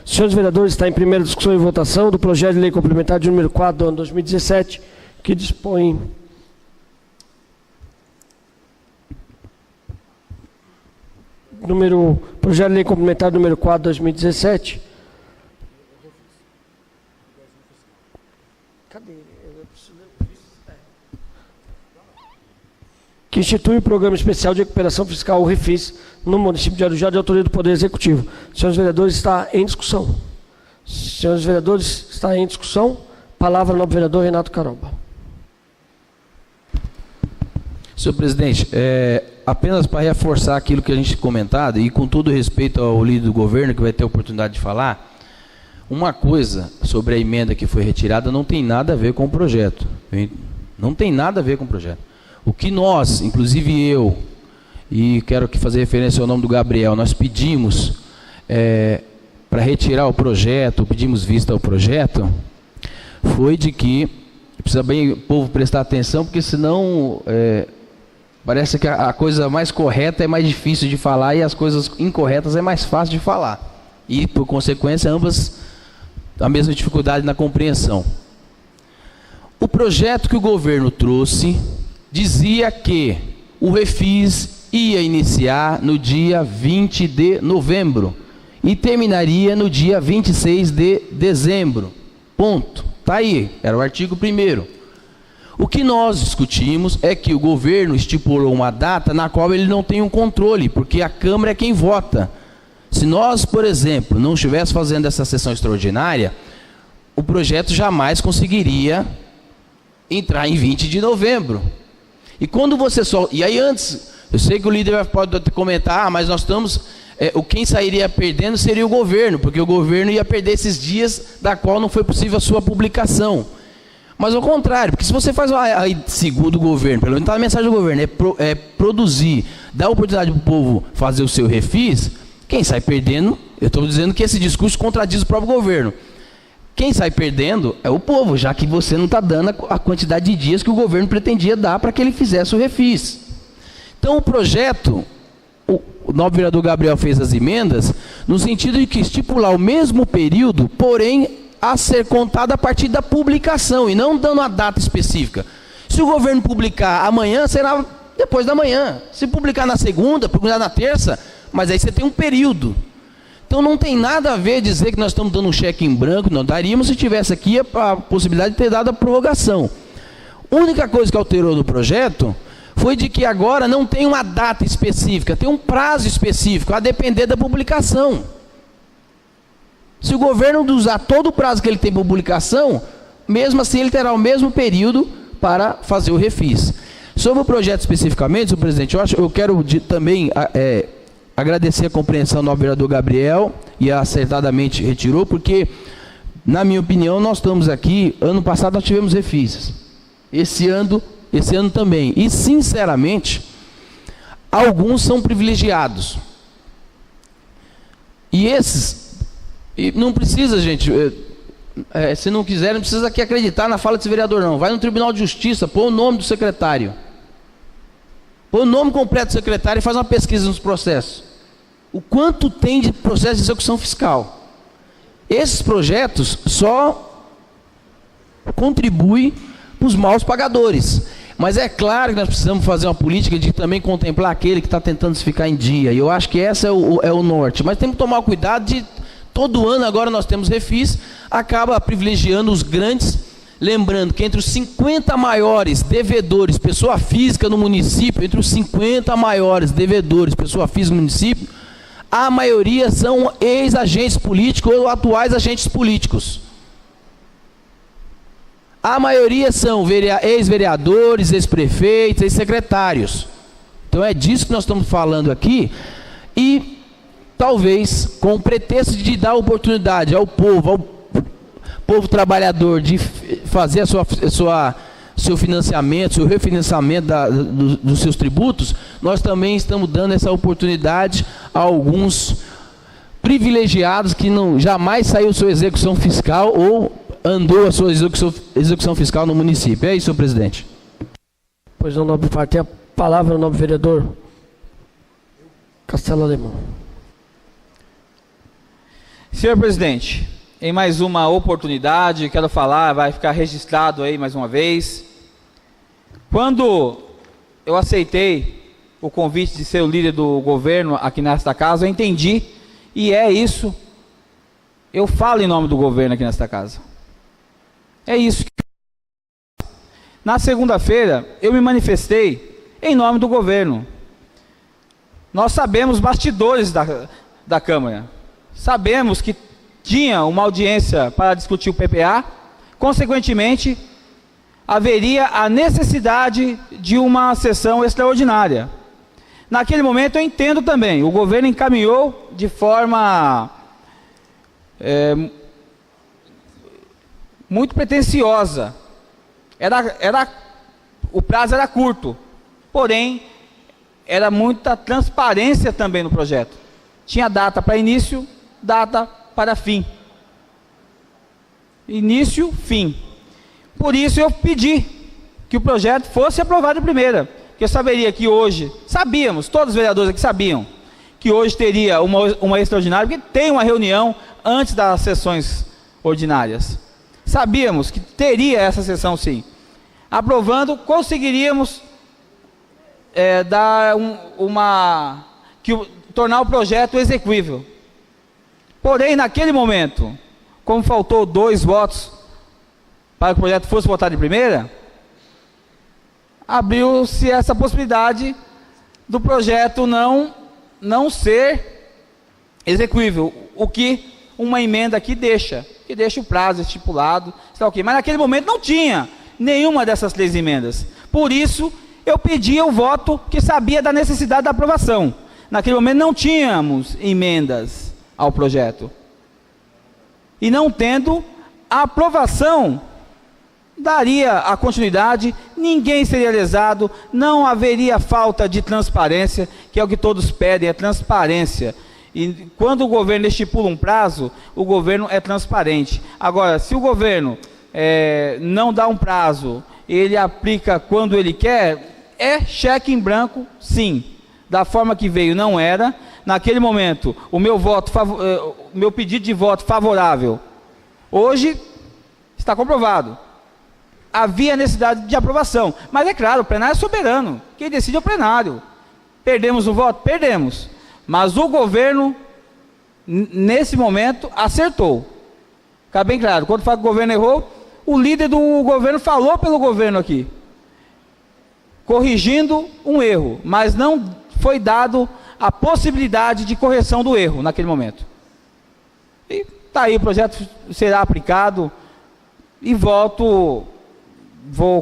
Senhores vereadores, está em primeira discussão e votação do projeto de lei complementar de número 4 do ano 2017, que dispõe projeto de lei complementar número 4 de 2017. Cadê? Que institui o Programa Especial de Recuperação Fiscal, o REFIS, no município de Arujá, de autoria do Poder Executivo. Senhores vereadores, está em discussão. Senhores vereadores, está em discussão. Palavra ao nobre vereador Renato Caroba. Senhor presidente, apenas para reforçar aquilo que a gente comentado, e com todo respeito ao líder do governo, que vai ter a oportunidade de falar, uma coisa sobre a emenda que foi retirada não tem nada a ver com o projeto. Não tem nada a ver com o projeto. O que nós, inclusive eu, e quero aqui fazer referência ao nome do Gabriel, nós pedimos para retirar o projeto, pedimos vista ao projeto, foi de que precisa bem o povo prestar atenção, porque senão parece que a coisa mais correta é mais difícil de falar e as coisas incorretas é mais fácil de falar. E, por consequência, ambas a mesma dificuldade na compreensão. O projeto que o governo trouxe dizia que o REFIS ia iniciar no dia 20 de novembro e terminaria no dia 26 de dezembro. Ponto. Está aí, era o artigo 1º. O que nós discutimos é que o governo estipulou uma data na qual ele não tem um controle, porque a Câmara é quem vota. Se nós, por exemplo, não estivéssemos fazendo essa sessão extraordinária, o projeto jamais conseguiria entrar em 20 de novembro. E quando você e aí antes, eu sei que o líder pode comentar, mas nós estamos, quem sairia perdendo seria o governo, porque o governo ia perder esses dias da qual não foi possível a sua publicação. Mas ao contrário, porque se você faz, segundo o governo, pelo menos está a mensagem do governo, produzir, dar oportunidade para o povo fazer o seu REFIS, quem sai perdendo, eu estou dizendo que esse discurso contradiz o próprio governo. Quem sai perdendo é o povo, já que você não está dando a quantidade de dias que o governo pretendia dar para que ele fizesse o REFIS. Então o projeto, o nobre vereador Gabriel fez as emendas, no sentido de que estipular o mesmo período, porém a ser contado a partir da publicação, e não dando a data específica. Se o governo publicar amanhã, será depois da manhã. Se publicar na segunda, publicar na terça, mas aí você tem um período. Então não tem nada a ver dizer que nós estamos dando um cheque em branco, não daríamos se tivesse aqui a possibilidade de ter dado a prorrogação. A única coisa que alterou no projeto foi de que agora não tem uma data específica, tem um prazo específico, a depender da publicação. Se o governo usar todo o prazo que ele tem para publicação, mesmo assim ele terá o mesmo período para fazer o REFIS. Sobre o projeto especificamente, senhor presidente, eu quero também agradecer a compreensão do vereador Gabriel, e acertadamente retirou, porque, na minha opinião, nós estamos aqui, ano passado nós tivemos REFIS, esse ano também, e sinceramente, alguns são privilegiados, e esses, não precisa, gente, se não quiser, não precisa aqui acreditar na fala desse vereador, não, vai no Tribunal de Justiça, põe o nome do secretário, põe o nome completo do secretário e faz uma pesquisa nos processos. O quanto tem de processo de execução fiscal. Esses projetos só contribuem para os maus pagadores. Mas é claro que nós precisamos fazer uma política de também contemplar aquele que está tentando se ficar em dia. E eu acho que esse é o norte. Mas temos que tomar cuidado de, todo ano agora nós temos REFIS, acaba privilegiando os grandes. Lembrando que entre os 50 maiores devedores, pessoa física no município, entre os 50 maiores devedores, pessoa física no município, a maioria são ex-agentes políticos ou atuais agentes políticos. A maioria são ex-vereadores, ex-prefeitos, ex-secretários. Então é disso que nós estamos falando aqui, e talvez com o pretexto de dar oportunidade ao povo trabalhador de fazer seu financiamento, seu refinanciamento dos seus tributos, nós também estamos dando essa oportunidade a alguns privilegiados que jamais saiu sua execução fiscal ou andou a sua execução fiscal no município. É isso, senhor presidente. Pois não, nobre parte, tem a palavra o nobre vereador Castelo Alemão. Senhor presidente, em mais uma oportunidade, quero falar, vai ficar registrado aí mais uma vez. Quando eu aceitei o convite de ser o líder do governo aqui nesta casa, eu entendi, e é isso, eu falo em nome do governo aqui nesta casa. É isso. Na segunda-feira, eu me manifestei em nome do governo. Nós sabemos bastidores da Câmara. Sabemos que tinha uma audiência para discutir o PPA, consequentemente, haveria a necessidade de uma sessão extraordinária. Naquele momento eu entendo também, o governo encaminhou de forma muito pretensiosa. O prazo era curto, porém, era muita transparência também no projeto. Tinha data para início, data para fim. Início, fim. Por isso eu pedi que o projeto fosse aprovado em primeira, porque eu saberia que hoje, sabíamos, todos os vereadores aqui sabiam, que hoje teria uma extraordinária, porque tem uma reunião antes das sessões ordinárias. Sabíamos que teria essa sessão sim. Aprovando, conseguiríamos tornar o projeto execuível. Porém, naquele momento, como faltou 2 votos para que o projeto fosse votado em primeira, abriu-se essa possibilidade do projeto não ser execuível, o que uma emenda aqui deixa, que deixa o prazo estipulado, está ok. Mas naquele momento não tinha nenhuma dessas 3 emendas. Por isso, eu pedi o voto que sabia da necessidade da aprovação. Naquele momento não tínhamos emendas ao projeto. E não tendo, a aprovação daria a continuidade, ninguém seria lesado, não haveria falta de transparência, que é o que todos pedem, é transparência. E quando o governo estipula um prazo, o governo é transparente. Agora, se o governo não dá um prazo, ele aplica quando ele quer, é cheque em branco, sim. Da forma que veio, não era. Naquele momento, o meu pedido de voto favorável, hoje está comprovado. Havia necessidade de aprovação. Mas é claro, o plenário é soberano. Quem decide é o plenário. Perdemos o voto? Perdemos. Mas o governo, nesse momento, acertou. Fica bem claro, quando fala que o governo errou, o líder do governo falou pelo governo aqui, corrigindo um erro, mas não foi dado a possibilidade de correção do erro naquele momento. E está aí, o projeto será aplicado, e vou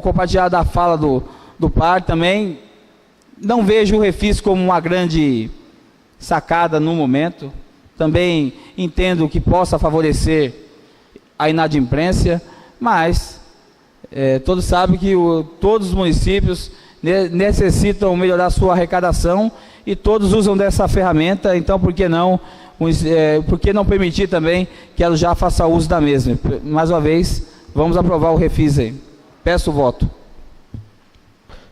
compartilhar da fala do par também, não vejo o refis como uma grande sacada no momento, também entendo que possa favorecer a inadimplência, mas todos sabem que todos os municípios necessitam melhorar sua arrecadação e todos usam dessa ferramenta, então por que não permitir também que ela já faça uso da mesma? Mais uma vez, vamos aprovar o refis aí. Peço o voto.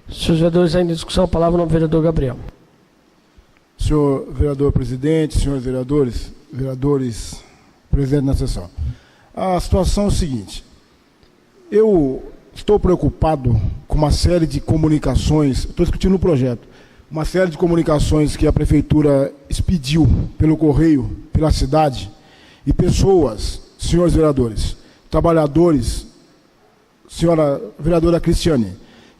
Senhores vereadores, ainda em discussão, a palavra no vereador Gabriel. Senhor vereador presidente, senhores vereadores presentes na sessão. A situação é o seguinte: eu estou preocupado com uma série de comunicações, estou discutindo o projeto, uma série de comunicações que a prefeitura expediu pelo correio, pela cidade, e pessoas, senhores vereadores, trabalhadores, senhora vereadora Cristiane,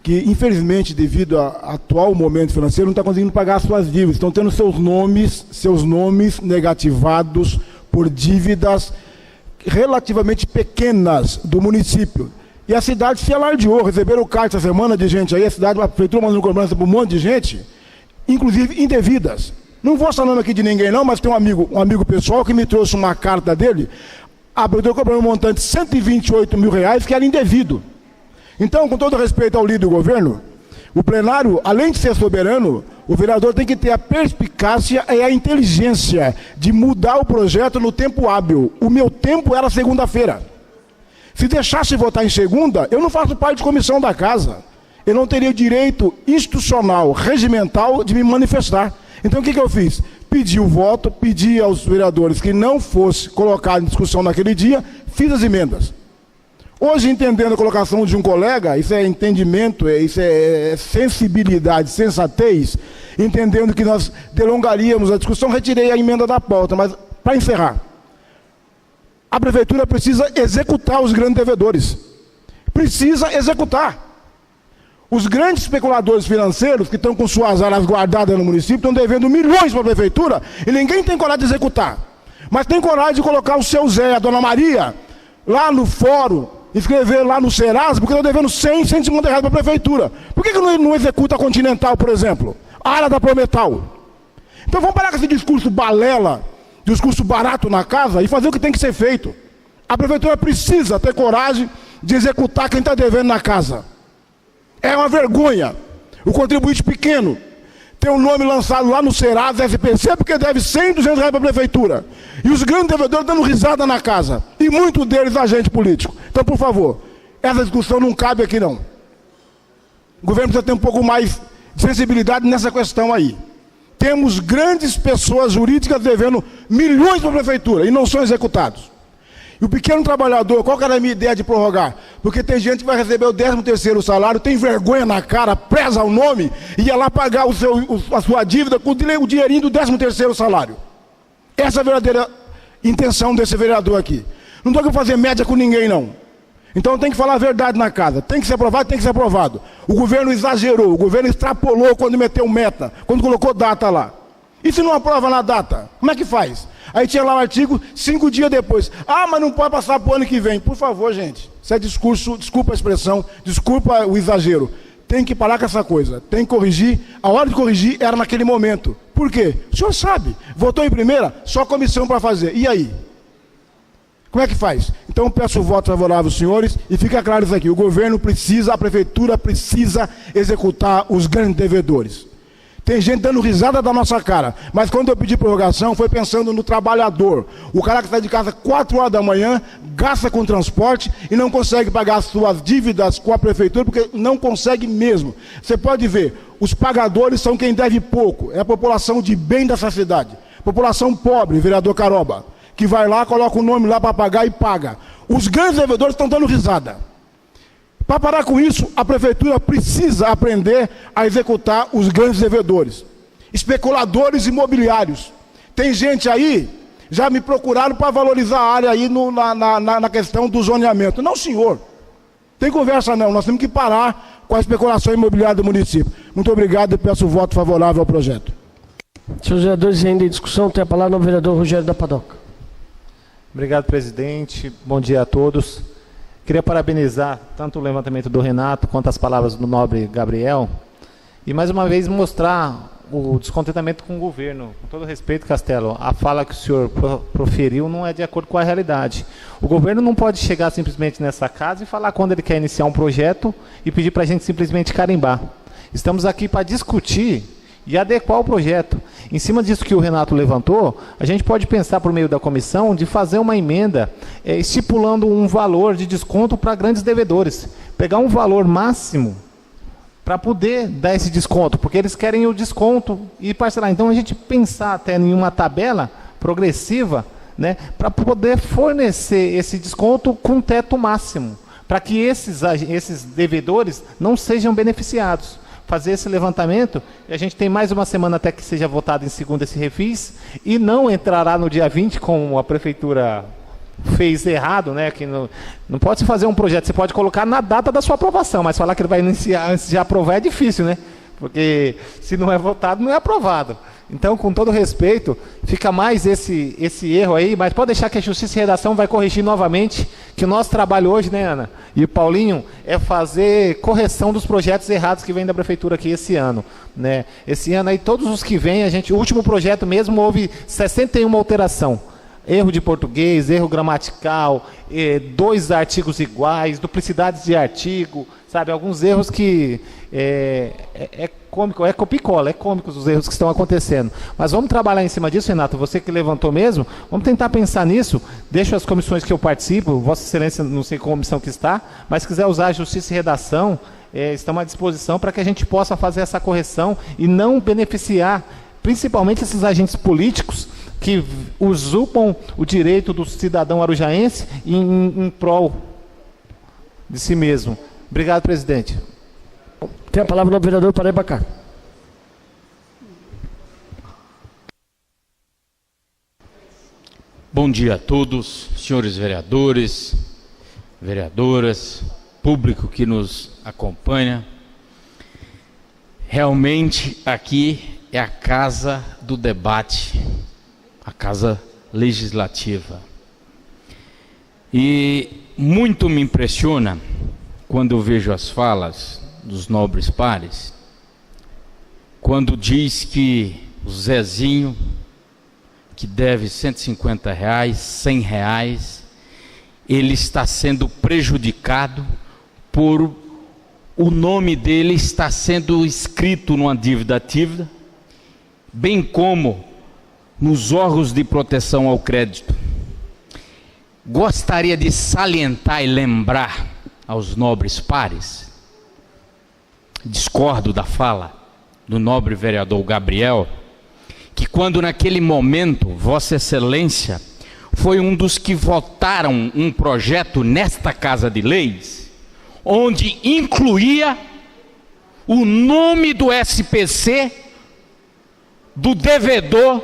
que infelizmente devido ao atual momento financeiro não está conseguindo pagar suas dívidas, estão tendo seus nomes negativados por dívidas relativamente pequenas do município. E a cidade se alardeou, receberam carta essa semana de gente aí, a cidade, a prefeitura mandando cobrança para um monte de gente, inclusive indevidas. Não vou falando aqui de ninguém não, mas tem um amigo pessoal que me trouxe uma carta dele, a prefeitura cobrando um montante de R$128 mil, que era indevido. Então, com todo respeito ao líder do governo, o plenário, além de ser soberano, o vereador tem que ter a perspicácia e a inteligência de mudar o projeto no tempo hábil. O meu tempo era segunda-feira. Se deixasse votar em segunda, eu não faço parte de comissão da casa. Eu não teria direito institucional, regimental, de me manifestar. Então o que eu fiz? Pedi o voto, pedi aos vereadores que não fosse colocado em discussão naquele dia, fiz as emendas. Hoje, entendendo a colocação de um colega, isso é entendimento, isso é sensibilidade, sensatez, entendendo que nós delongaríamos a discussão, retirei a emenda da pauta. Mas, para encerrar, a prefeitura precisa executar os grandes devedores. Precisa executar. Os grandes especuladores financeiros que estão com suas áreas guardadas no município estão devendo milhões para a prefeitura e ninguém tem coragem de executar. Mas tem coragem de colocar o seu Zé, a dona Maria, lá no fórum, escrever lá no Serasa, porque estão devendo 100, 150 reais para a prefeitura. Por que não executa a Continental, por exemplo? A área da Prometal. Então vamos parar com esse discurso balela, discurso barato na casa e fazer o que tem que ser feito. A prefeitura precisa ter coragem de executar quem está devendo na casa. É uma vergonha o contribuinte pequeno ter um nome lançado lá no Serasa, SPC, porque deve 100, 200 reais para a prefeitura. E os grandes devedores dando risada na casa. E muitos deles agente político. Então, por favor, essa discussão não cabe aqui, não. O governo precisa ter um pouco mais de sensibilidade nessa questão aí. Temos grandes pessoas jurídicas devendo milhões para a prefeitura e não são executados. E o pequeno trabalhador, qual que era a minha ideia de prorrogar? Porque tem gente que vai receber o 13º salário, tem vergonha na cara, preza o nome, e ia lá pagar a sua dívida com o dinheirinho do 13º salário. Essa é a verdadeira intenção desse vereador aqui. Não estou aqui para fazer média com ninguém, não. Então tem que falar a verdade na casa. Tem que ser aprovado, tem que ser aprovado. O governo exagerou, o governo extrapolou quando meteu meta, quando colocou data lá. E se não aprova na data, como é que faz? Aí tinha lá o artigo, 5 dias depois. Ah, mas não pode passar para o ano que vem. Por favor, gente. Isso é discurso, desculpa a expressão, desculpa o exagero. Tem que parar com essa coisa. Tem que corrigir. A hora de corrigir era naquele momento. Por quê? O senhor sabe. Votou em primeira, só comissão para fazer. E aí? Como é que faz? Então eu peço o voto favorável aos senhores e fica claro isso aqui. O governo precisa, a prefeitura precisa executar os grandes devedores. Tem gente dando risada da nossa cara, mas quando eu pedi prorrogação foi pensando no trabalhador. O cara que sai de casa 4 horas da manhã, gasta com transporte e não consegue pagar as suas dívidas com a prefeitura, porque não consegue mesmo. Você pode ver, os pagadores são quem deve pouco, é a população de bem dessa cidade. População pobre, vereador Caroba, que vai lá, coloca o nome lá para pagar e paga. Os grandes devedores estão dando risada. Para parar com isso, a prefeitura precisa aprender a executar os grandes devedores. Especuladores imobiliários. Tem gente aí, já me procuraram para valorizar a área aí na questão do zoneamento. Não, senhor. Tem conversa não, nós temos que parar com a especulação imobiliária do município. Muito obrigado e peço o voto favorável ao projeto. Senhores vereadores, ainda em discussão, tem a palavra o vereador Rogério da Padoca. Obrigado, presidente. Bom dia a todos. Queria parabenizar tanto o levantamento do Renato quanto as palavras do nobre Gabriel e mais uma vez mostrar o descontentamento com o governo. Com todo respeito, Castelo, a fala que o senhor proferiu não é de acordo com a realidade. O governo não pode chegar simplesmente nessa casa e falar quando ele quer iniciar um projeto e pedir para a gente simplesmente carimbar. Estamos aqui para discutir e adequar o projeto. Em cima disso que o Renato levantou, a gente pode pensar por meio da comissão de fazer uma emenda estipulando um valor de desconto para grandes devedores. Pegar um valor máximo para poder dar esse desconto, porque eles querem o desconto e parcelar. Então a gente pensar até em uma tabela progressiva, né, para poder fornecer esse desconto com teto máximo, para que esses devedores não sejam beneficiados. Fazer esse levantamento, e a gente tem mais uma semana até que seja votado em segunda esse refis, e não entrará no dia 20, como a prefeitura fez errado, né? Que não pode se fazer um projeto, você pode colocar na data da sua aprovação, mas falar que ele vai iniciar antes de aprovar é difícil, né? Porque se não é votado, não é aprovado. Então, com todo respeito, fica mais esse erro aí, mas pode deixar que a Justiça e Redação vai corrigir novamente, que o nosso trabalho hoje, né, Ana, e o Paulinho, é fazer correção dos projetos errados que vêm da Prefeitura aqui esse ano, né? Esse ano aí, todos os que vêm, o último projeto mesmo, houve 61 alteração. Erro de português, erro gramatical, 2 artigos iguais, duplicidades de artigo, sabe? Alguns erros que cômico, é copicola, é cômicos os erros que estão acontecendo. Mas vamos trabalhar em cima disso, Renato, você que levantou mesmo, vamos tentar pensar nisso, deixo as comissões que eu participo, Vossa Excelência, não sei qual comissão que está, mas se quiser usar a Justiça e Redação, estamos à disposição para que a gente possa fazer essa correção e não beneficiar principalmente esses agentes políticos que usurpam o direito do cidadão arujaense em prol de si mesmo. Obrigado, presidente. Tem a palavra o vereador Paraibacá. Bom dia a todos, senhores vereadores, vereadoras, público que nos acompanha. Realmente aqui é a casa do debate, a casa legislativa. E muito me impressiona quando eu vejo as falas dos nobres pares, quando diz que o Zezinho, que deve R$150, R$100, ele está sendo prejudicado por o nome dele está sendo escrito numa dívida ativa, bem como nos órgãos de proteção ao crédito. Gostaria de salientar e lembrar aos nobres pares, discordo da fala do nobre vereador Gabriel, que quando naquele momento Vossa Excelência foi um dos que votaram um projeto nesta Casa de Leis, onde incluía o nome do SPC, do devedor,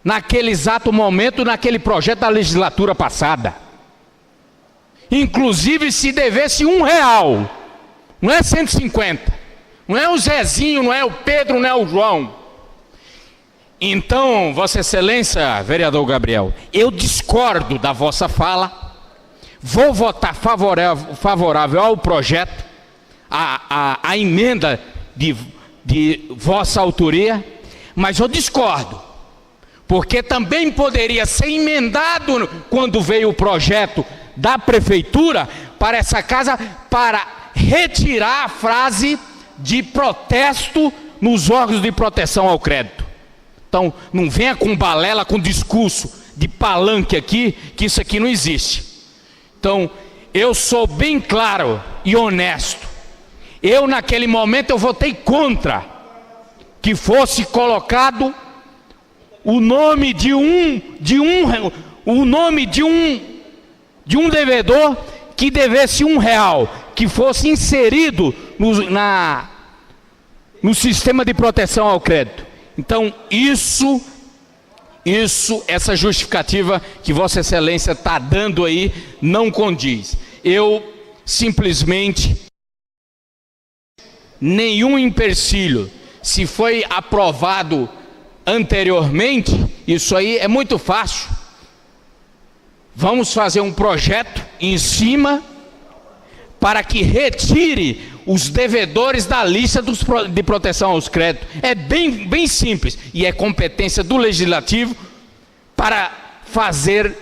naquele exato momento, naquele projeto da legislatura passada. Inclusive se devesse R$1, não é 150, não é o Zezinho, não é o Pedro, não é o João. Então, Vossa Excelência, vereador Gabriel, eu discordo da vossa fala, vou votar favorável ao projeto, a emenda de vossa autoria, mas eu discordo, porque também poderia ser emendado quando veio o projeto da prefeitura para essa casa, para retirar a frase de protesto nos órgãos de proteção ao crédito. Então, não venha com balela, com discurso de palanque aqui, que isso aqui não existe. Então, eu sou bem claro e honesto. Eu, naquele momento, eu votei contra que fosse colocado o nome de um devedor que devesse R$1, que fosse inserido no sistema de proteção ao crédito. Então, essa justificativa que Vossa Excelência está dando aí, não condiz. Eu, simplesmente, nenhum empecilho. Se foi aprovado anteriormente, isso aí é muito fácil. Vamos fazer um projeto em cima para que retire os devedores da lista de proteção aos créditos. É bem simples, e é competência do Legislativo para fazer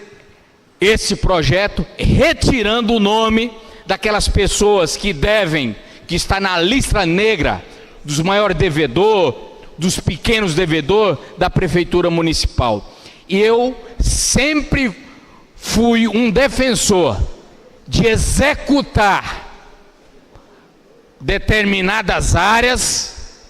esse projeto, retirando o nome daquelas pessoas que devem, que está na lista negra dos maiores devedores, dos pequenos devedores da Prefeitura Municipal. E eu sempre fui um defensor de executar determinadas áreas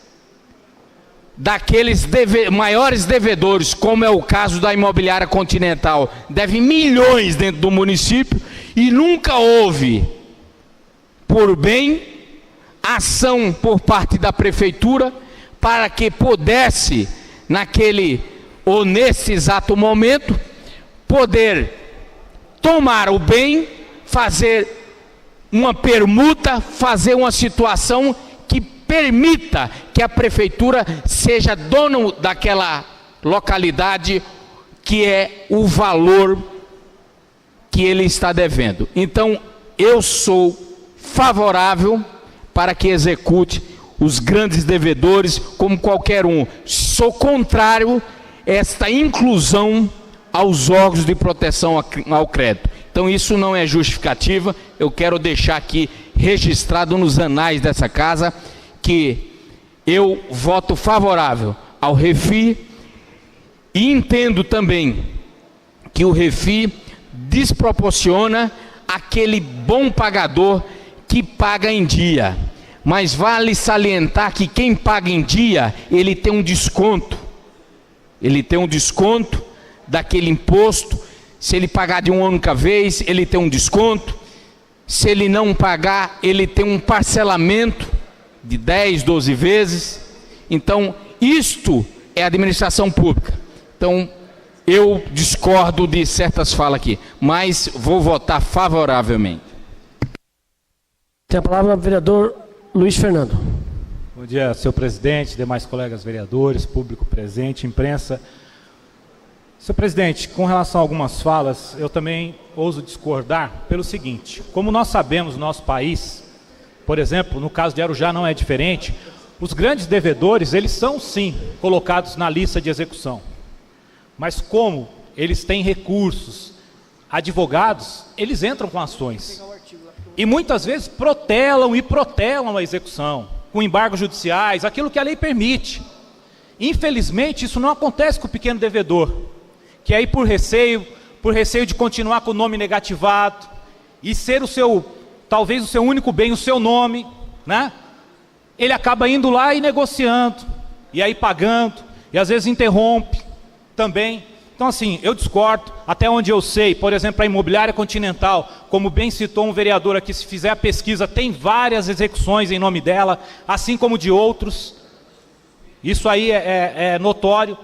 daqueles maiores devedores, como é o caso da Imobiliária Continental, deve milhões dentro do município, e nunca houve, por bem, ação por parte da prefeitura para que pudesse, naquele ou nesse exato momento, poder tomar o bem, fazer uma permuta, fazer uma situação que permita que a prefeitura seja dono daquela localidade, que é o valor que ele está devendo. Então, eu sou favorável para que execute os grandes devedores como qualquer um. Sou contrário a esta inclusão aos órgãos de proteção ao crédito. Então isso não é justificativa. Eu quero deixar aqui registrado nos anais dessa casa que eu voto favorável ao REFIE, e entendo também que o REFIE desproporciona aquele bom pagador que paga em dia. Mas vale salientar que quem paga em dia, ele tem um desconto Ele tem um desconto daquele imposto. Se ele pagar de uma única vez, ele tem um desconto. Se ele não pagar, ele tem um parcelamento de 10, 12 vezes. Então, isto é administração pública. Então, eu discordo de certas falas aqui, mas vou votar favoravelmente. Tem a palavra o vereador Luiz Fernando. Bom dia, senhor presidente, demais colegas vereadores, público presente, imprensa. Senhor presidente, com relação a algumas falas, eu também ouso discordar pelo seguinte: como nós sabemos no nosso país, por exemplo, no caso de Arujá não é diferente, os grandes devedores, eles são sim colocados na lista de execução. Mas como eles têm recursos, advogados, eles entram com ações. E muitas vezes protelam a execução, com embargos judiciais, aquilo que a lei permite. Infelizmente, isso não acontece com o pequeno devedor, que aí por receio de continuar com o nome negativado, e ser talvez o seu único bem, o seu nome, né? Ele acaba indo lá e negociando, e aí pagando, e às vezes interrompe também. Então assim, eu discordo, até onde eu sei, por exemplo, a Imobiliária Continental, como bem citou um vereador aqui, se fizer a pesquisa, tem várias execuções em nome dela, assim como de outros, isso aí é notório,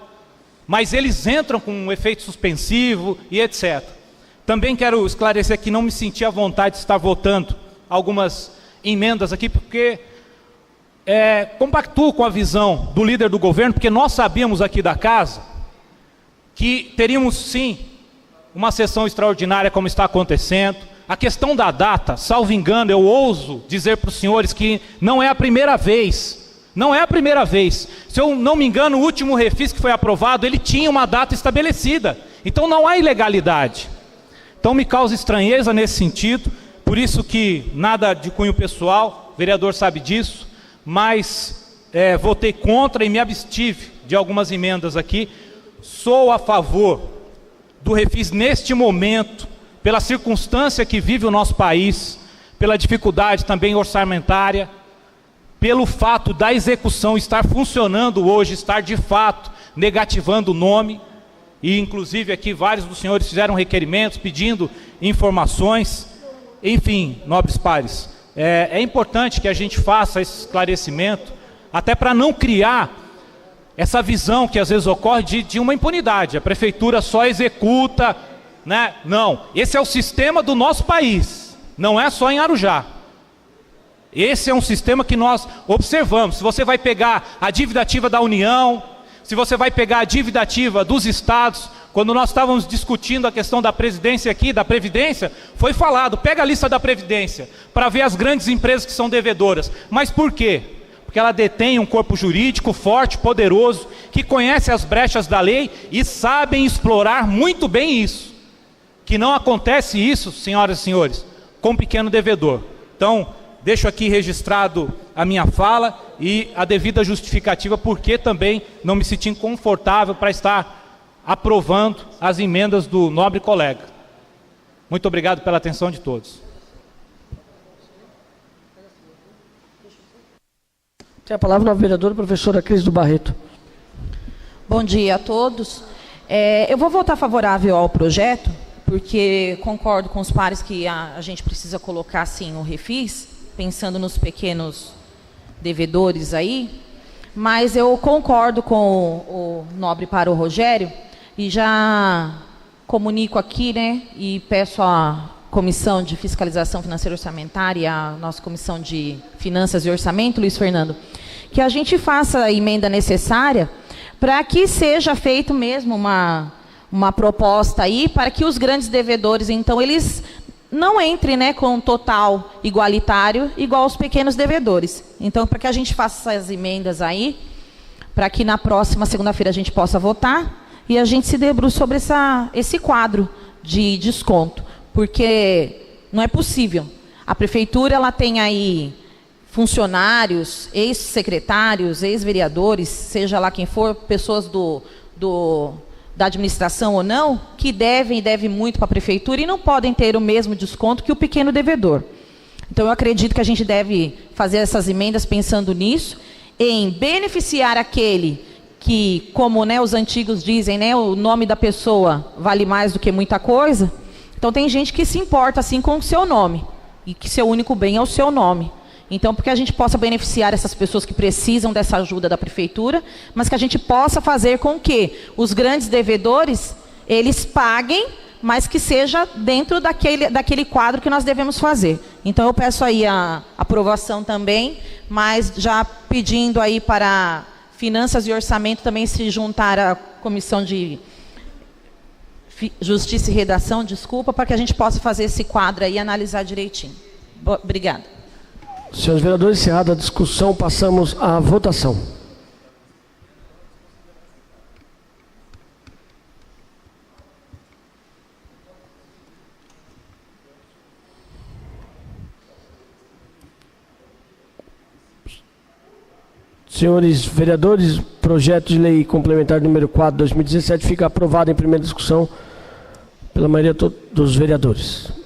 mas eles entram com um efeito suspensivo e etc. Também quero esclarecer que não me senti à vontade de estar votando algumas emendas aqui, porque compactuo com a visão do líder do governo, porque nós sabíamos aqui da casa que teríamos sim uma sessão extraordinária como está acontecendo. A questão da data, salvo engano, eu ouso dizer para os senhores que não é a primeira vez. Não é a primeira vez. Se eu não me engano, o último refis que foi aprovado, ele tinha uma data estabelecida. Então não há ilegalidade. Então me causa estranheza nesse sentido, por isso que nada de cunho pessoal, o vereador sabe disso, mas votei contra e me abstive de algumas emendas aqui. Sou a favor do refis neste momento, pela circunstância que vive o nosso país, pela dificuldade também orçamentária, pelo fato da execução estar funcionando hoje, estar de fato negativando o nome, e inclusive aqui vários dos senhores fizeram requerimentos pedindo informações. Enfim, nobres pares, é importante que a gente faça esse esclarecimento, até para não criar essa visão que às vezes ocorre de uma impunidade. A prefeitura só executa, né? Não, esse é o sistema do nosso país, não é só em Arujá. Esse é um sistema que nós observamos. Se você vai pegar a dívida ativa da União, se você vai pegar a dívida ativa dos estados, quando nós estávamos discutindo a questão da presidência aqui, da Previdência, foi falado, pega a lista da Previdência, para ver as grandes empresas que são devedoras. Mas por quê? Porque ela detém um corpo jurídico forte, poderoso, que conhece as brechas da lei e sabem explorar muito bem isso. Que não acontece isso, senhoras e senhores, com o pequeno devedor. Então, deixo aqui registrado a minha fala e a devida justificativa, porque também não me senti confortável para estar aprovando as emendas do nobre colega. Muito obrigado pela atenção de todos. Tem a palavra a vereadora professora Cris do Barreto. Bom dia a todos. Eu vou votar favorável ao projeto, porque concordo com os pares que a gente precisa colocar, sim, o refis, pensando nos pequenos devedores aí, mas eu concordo com o nobre paro Rogério, e já comunico aqui, né, e peço à Comissão de Fiscalização Financeira e Orçamentária e à nossa Comissão de Finanças e Orçamento, Luiz Fernando, que a gente faça a emenda necessária para que seja feito mesmo uma proposta aí, para que os grandes devedores, então, eles não entrem, né, com um total igualitário, igual aos pequenos devedores. Então, para que a gente faça essas emendas aí, para que na próxima segunda-feira a gente possa votar, e a gente se debruce sobre esse quadro de desconto, porque não é possível. A prefeitura, ela tem aí funcionários, ex-secretários, ex-vereadores, seja lá quem for, pessoas da administração ou não, que devem muito para a prefeitura e não podem ter o mesmo desconto que o pequeno devedor. Então, eu acredito que a gente deve fazer essas emendas pensando nisso, em beneficiar aquele que, como, né, os antigos dizem, né, o nome da pessoa vale mais do que muita coisa. Então tem gente que se importa assim com o seu nome, e que seu único bem é o seu nome. Então, porque a gente possa beneficiar essas pessoas que precisam dessa ajuda da prefeitura, mas que a gente possa fazer com que os grandes devedores, eles paguem, mas que seja dentro daquele quadro que nós devemos fazer. Então, eu peço aí a aprovação também, mas já pedindo aí para Finanças e Orçamento também se juntar à Comissão de Justiça e Redação, desculpa, para que a gente possa fazer esse quadro aí e analisar direitinho. Obrigada. Senhores vereadores, encerrada a discussão, passamos à votação. Senhores vereadores, projeto de lei complementar número 4/2017 fica aprovado em primeira discussão pela maioria dos vereadores.